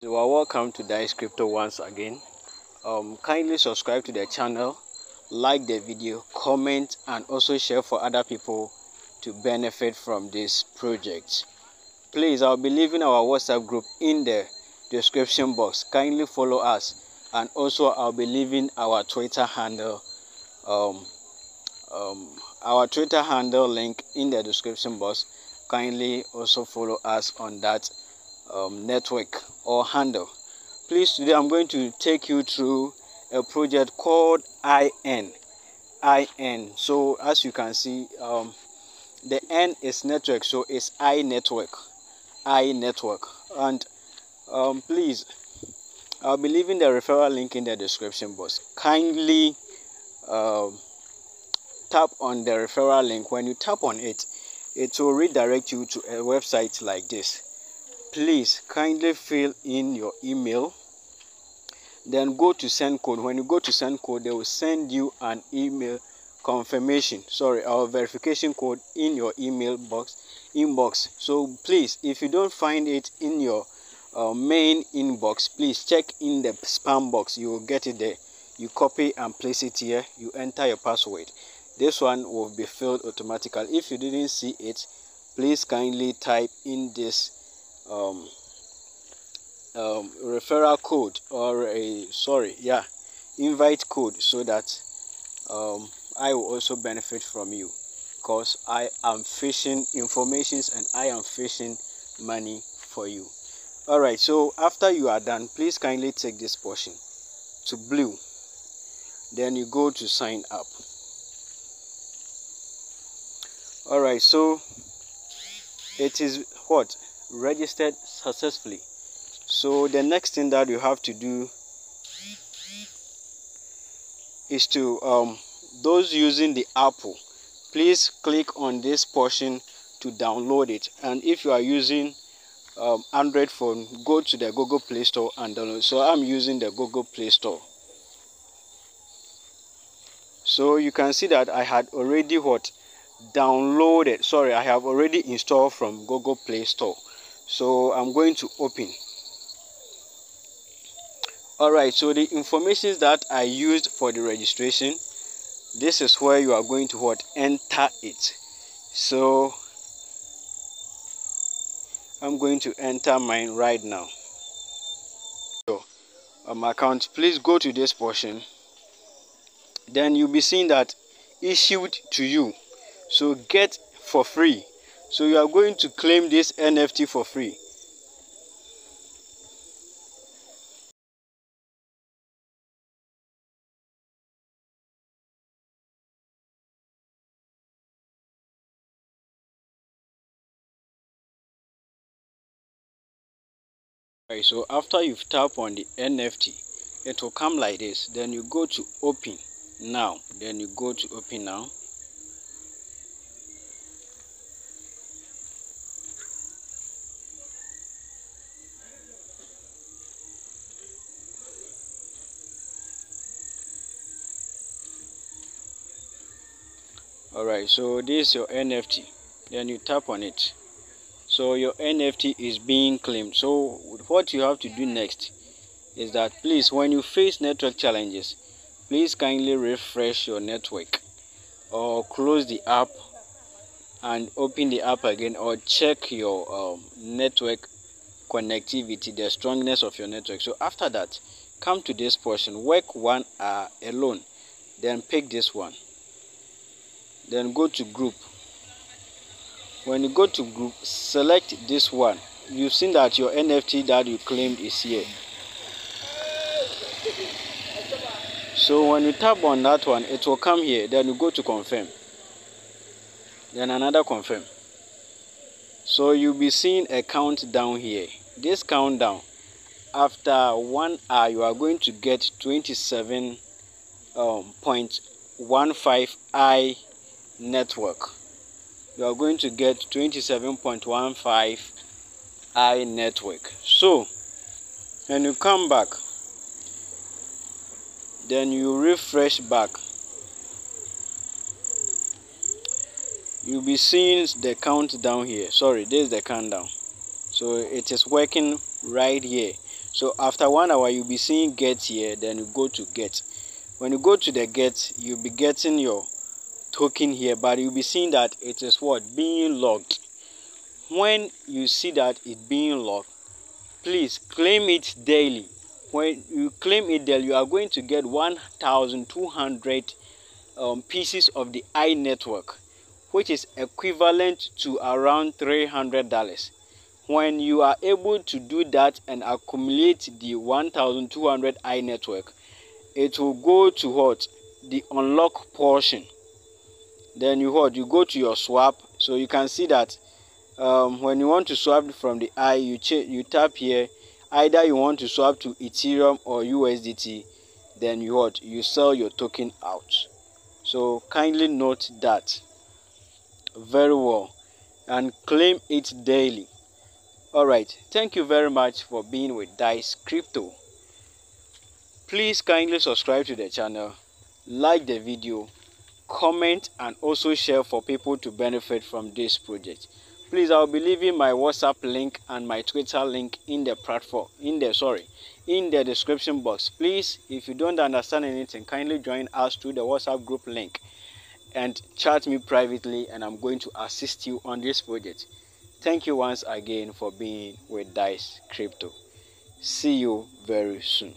You are welcome to Dice Crypto once again. Kindly subscribe to the channel, like the video, comment, and also share for other people to benefit from this project. Please, I'll be leaving our WhatsApp group in the description box. Kindly follow us, and also I'll be leaving our Twitter handle, link in the description box. Kindly also follow us on that network or handle. Please, today I'm going to take you through a project called Eyen. So as you can see, the N is network, so it's I network. And please, I'll be leaving the referral link in the description box. Kindly tap on the referral link. When you tap on it, it will redirect you to a website like this. Please kindly fill in your email, then go to send code. When you go to send code, they will send you an email confirmation, our verification code in your inbox. So please, if you don't find it in your main inbox, please check in the spam box. You will get it there. You copy and place it here. You enter your password. This one will be filled automatically. If you didn't see it, please kindly type in this referral code or invite code, so that I will also benefit from you, because I am fishing informations and I am fishing money for you. Alright, so after you are done, please kindly take this portion to blue, then you go to sign up. Alright, so it is registered successfully. So the next thing that you have to do is to those using the Apple, please click on this portion to download it. And if you are using Android phone, go to the Google Play Store and download. So I'm using the Google Play Store. So you can see that I had already downloaded. I have already installed from Google Play Store. So I'm going to open. Alright, so the information that I used for the registration, this is where you are going to enter it. So I'm going to enter mine right now. So my account, please go to this portion. Then you'll be seeing that issued to you. So get for free. So you are going to claim this NFT for free. Right, so after you've tapped on the NFT, it will come like this. Then you go to open now. Alright, so this is your NFT. Then you tap on it. So your NFT is being claimed. So what you have to do next is that, please, when you face network challenges, please kindly refresh your network, or close the app and open the app again, or check your network connectivity, the strongness of your network. So after that, come to this portion, work 1 hour alone, then pick this one, then go to group. When you go to group, select this one. You've seen that your NFT that you claimed is here. So when you tap on that one, it will come here. Then you go to confirm, then another confirm. So you'll be seeing a countdown here. This countdown, after 1 hour, you are going to get 27.15 I network. You are going to get 27.15 I network. So when you come back, then you refresh back, you'll be seeing the countdown here. This is the countdown. So it is working right here. So after 1 hour, you'll be seeing get here, then you go to get. When you go to the get, you'll be getting your token here, but you'll be seeing that it is what? Being logged. When you see that it being logged, please claim it daily. When you claim it daily, you are going to get 1,200 pieces of the I network, which is equivalent to around $300. When you are able to do that and accumulate the 1,200 I network, it will go to what? The unlock portion. Then you what? You go to your swap. So you can see that when you want to swap from the I, you tap here. Either you want to swap to Ethereum or USDT, then you what? You sell your token out. So kindly note that very well and claim it daily. Alright, thank you very much for being with Dice Crypto. Please kindly subscribe to the channel, like the video, comment, and also share for people to benefit from this project. Please, I'll be leaving my WhatsApp link and my Twitter link in the description box. Please, if you don't understand anything, kindly join us through the WhatsApp group link and chat me privately, and I'm going to assist you on this project. Thank you once again for being with Dice Crypto. See you very soon.